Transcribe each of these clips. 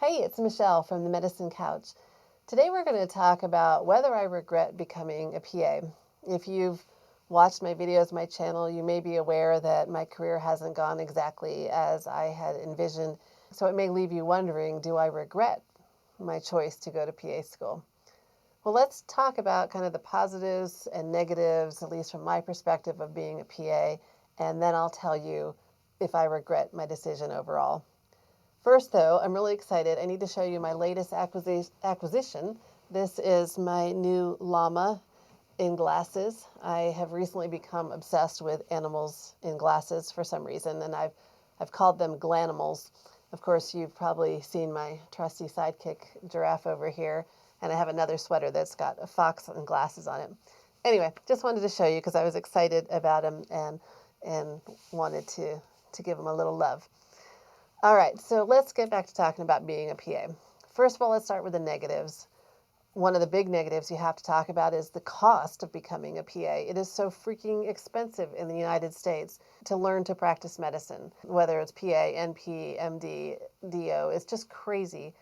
Hey, it's Michelle from the Medicine Couch. Today we're going to talk about whether I regret becoming a PA. If you've watched my videos, my channel, you may be aware that my career hasn't gone exactly as I had envisioned. So it may leave you wondering, do I regret my choice to go to PA school? Well, let's talk about kind of the positives and negatives, at least from my perspective of being a PA, and then I'll tell you if I regret my decision overall. First, though, I'm really excited. I need to show you my latest acquisition. This is my new llama in glasses. I have recently become obsessed with animals in glasses for some reason, and I've called them glanimals. Of course, you've probably seen my trusty sidekick giraffe over here, and I have another sweater that's got a fox and glasses on it. Anyway, just wanted to show you because I was excited about him and wanted to give him a little love. All right, so let's get back to talking about being a PA. First of all, let's start with the negatives. One of the big negatives you have to talk about is the cost of becoming a PA. It is so freaking expensive in the United States to learn to practice medicine, whether it's PA, NP, MD, DO. It's just crazy.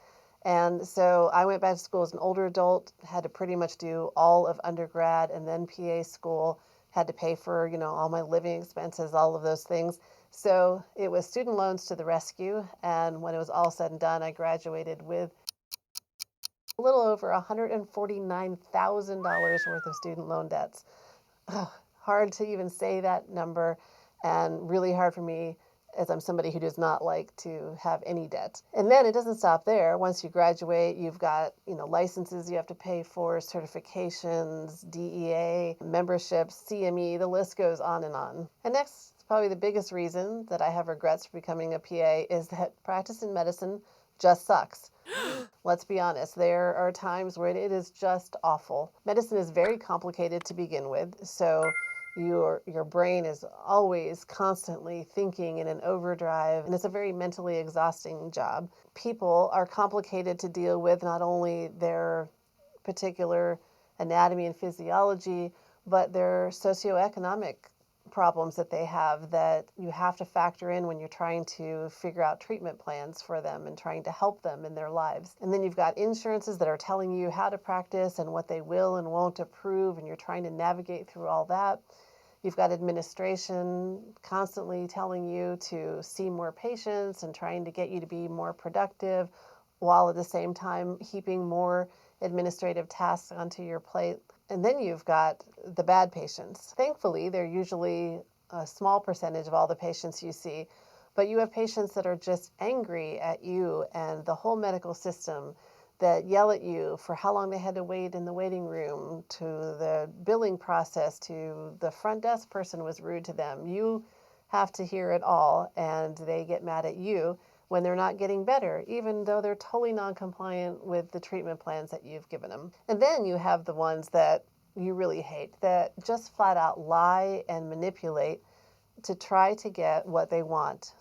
And so I went back to school as an older adult, had to pretty much do all of undergrad and then PA school, had to pay for, all my living expenses, all of those things. So it was student loans to the rescue. And when it was all said and done, I graduated with a little over $149,000 worth of student loan debts. Ugh, hard to even say that number, and really hard for me as I'm somebody who does not like to have any debt. And then it doesn't stop there. Once you graduate, you've got, licenses you have to pay for, certifications, DEA, memberships, CME, the list goes on and on. And next, probably the biggest reason that I have regrets for becoming a PA is that practice in medicine just sucks. Let's be honest, there are times where it is just awful. Medicine is very complicated to begin with, so your brain is always constantly thinking in an overdrive, and it's a very mentally exhausting job. People are complicated to deal with, not only their particular anatomy and physiology, but their socioeconomic problems that they have that you have to factor in when you're trying to figure out treatment plans for them and trying to help them in their lives. And then you've got insurances that are telling you how to practice and what they will and won't approve, and you're trying to navigate through all that. You've got administration constantly telling you to see more patients and trying to get you to be more productive, while at the same time heaping more administrative tasks onto your plate. And then you've got the bad patients. Thankfully, they're usually a small percentage of all the patients you see, but you have patients that are just angry at you and the whole medical system, that yell at you for how long they had to wait in the waiting room, to the billing process, to the front desk person was rude to them. You have to hear it all, and they get mad at you when they're not getting better, even though they're totally non-compliant with the treatment plans that you've given them. And then you have the ones that you really hate, that just flat out lie and manipulate to try to get what they want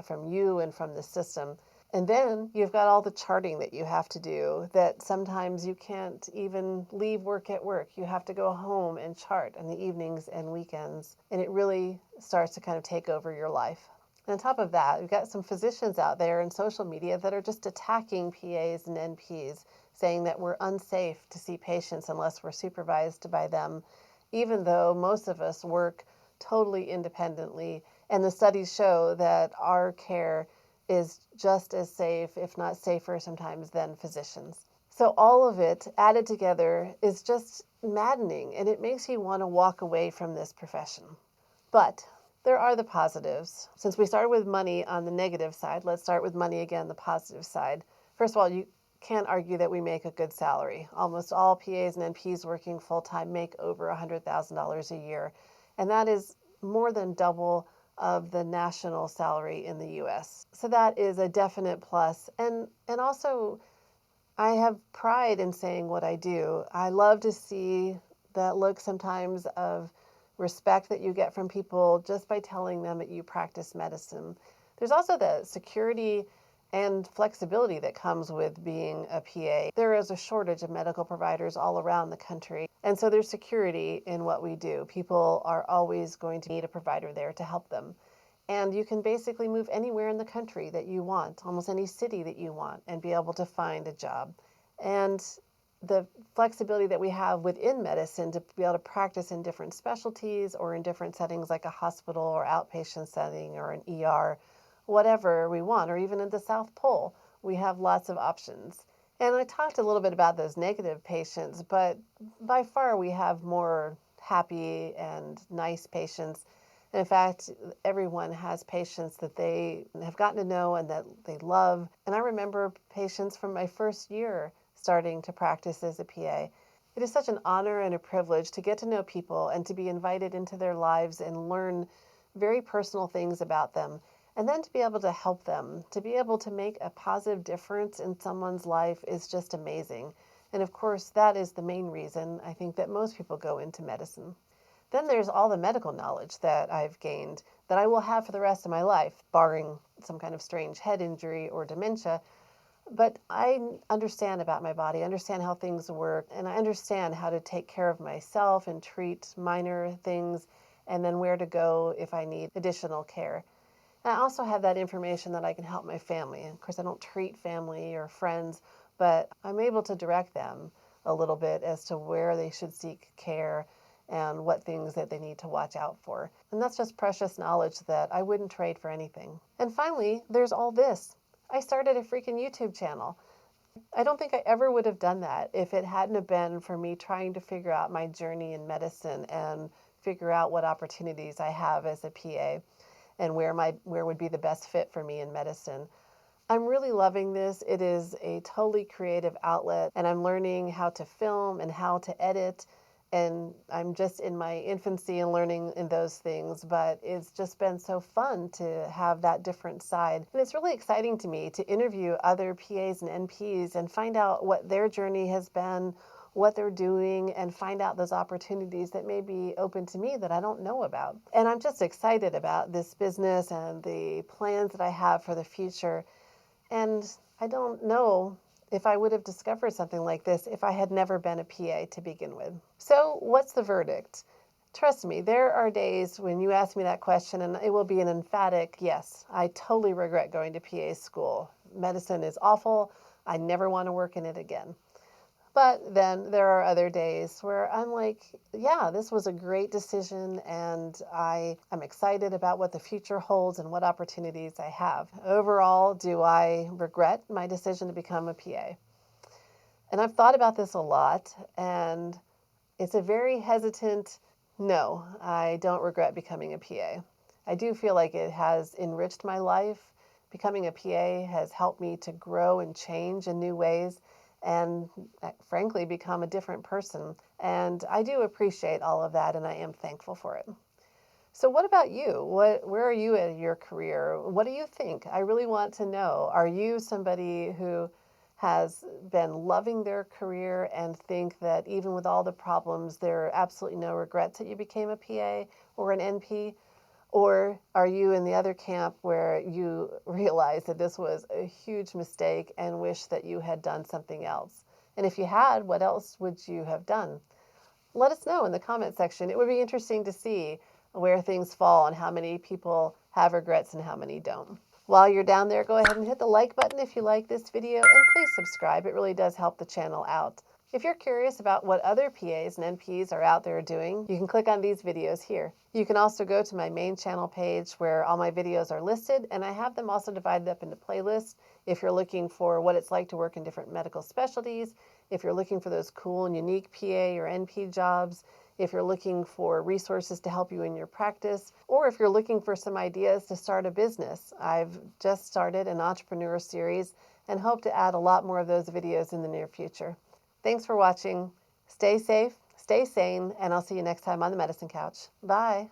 from you and from the system. And then you've got all the charting that you have to do, that sometimes you can't even leave work at work. You have to go home and chart in the evenings and weekends. And it really starts to kind of take over your life. And on top of that, we've got some physicians out there in social media that are just attacking PAs and NPs, saying that we're unsafe to see patients unless we're supervised by them, even though most of us work totally independently. And the studies show that our care is just as safe, if not safer sometimes, than physicians. So all of it added together is just maddening, and it makes you want to walk away from this profession. But there are the positives. Since we started with money on the negative side, let's start with money again, the positive side. First of all, you can't argue that we make a good salary. Almost all PAs and NPs working full-time make over $100,000 a year, and that is more than double of the national salary in the US. So that is a definite plus. And also, I have pride in saying what I do. I love to see that look sometimes of respect that you get from people just by telling them that you practice medicine. There's also the security and flexibility that comes with being a PA. There is a shortage of medical providers all around the country, and so there's security in what we do. People are always going to need a provider there to help them. And you can basically move anywhere in the country that you want, almost any city that you want, and be able to find a job. And the flexibility that we have within medicine to be able to practice in different specialties or in different settings like a hospital or outpatient setting or an ER, whatever we want, or even in the South Pole, we have lots of options. And I talked a little bit about those negative patients, but by far we have more happy and nice patients. And in fact, everyone has patients that they have gotten to know and that they love. And I remember patients from my first year starting to practice as a PA. It is such an honor and a privilege to get to know people and to be invited into their lives and learn very personal things about them. And then to be able to help them, to be able to make a positive difference in someone's life is just amazing. And of course, that is the main reason I think that most people go into medicine. Then there's all the medical knowledge that I've gained that I will have for the rest of my life, barring some kind of strange head injury or dementia. But I understand about my body, I understand how things work, and I understand how to take care of myself and treat minor things, and then where to go if I need additional care. And I also have that information that I can help my family. Of course, I don't treat family or friends, but I'm able to direct them a little bit as to where they should seek care and what things that they need to watch out for. And that's just precious knowledge that I wouldn't trade for anything. And finally, there's all this. I started a freaking YouTube channel. I don't think I ever would have done that if it hadn't have been for me trying to figure out my journey in medicine and figure out what opportunities I have as a PA and where would be the best fit for me in medicine. I'm really loving this. It is a totally creative outlet, and I'm learning how to film and how to edit. And I'm just in my infancy and learning in those things, but it's just been so fun to have that different side. And it's really exciting to me to interview other PAs and NPs and find out what their journey has been, what they're doing, and find out those opportunities that may be open to me that I don't know about. And I'm just excited about this business and the plans that I have for the future. And I don't know if I would have discovered something like this if I had never been a PA to begin with. So what's the verdict? Trust me, there are days when you ask me that question and it will be an emphatic yes. I totally regret going to PA school. Medicine is awful. I never want to work in it again. But then there are other days where I'm like, yeah, this was a great decision and I'm excited about what the future holds and what opportunities I have. Overall, do I regret my decision to become a PA? And I've thought about this a lot, and it's a very hesitant no, I don't regret becoming a PA. I do feel like it has enriched my life. Becoming a PA has helped me to grow and change in new ways and frankly become a different person. And I do appreciate all of that and I am thankful for it. So what about you? Where are you in your career? What do you think? I really want to know. Are you somebody who has been loving their career and think that even with all the problems, there are absolutely no regrets that you became a PA or an NP? Or are you in the other camp where you realize that this was a huge mistake and wish that you had done something else? And if you had, what else would you have done? Let us know in the comment section. It would be interesting to see where things fall and how many people have regrets and how many don't. While you're down there, go ahead and hit the like button if you like this video, and please subscribe. It really does help the channel out. If you're curious about what other PAs and NPs are out there doing, you can click on these videos here. You can also go to my main channel page where all my videos are listed, and I have them also divided up into playlists if you're looking for what it's like to work in different medical specialties, if you're looking for those cool and unique PA or NP jobs, if you're looking for resources to help you in your practice, or if you're looking for some ideas to start a business. I've just started an entrepreneur series and hope to add a lot more of those videos in the near future. Thanks for watching. Stay safe, stay sane, and I'll see you next time on the Medicine Couch. Bye.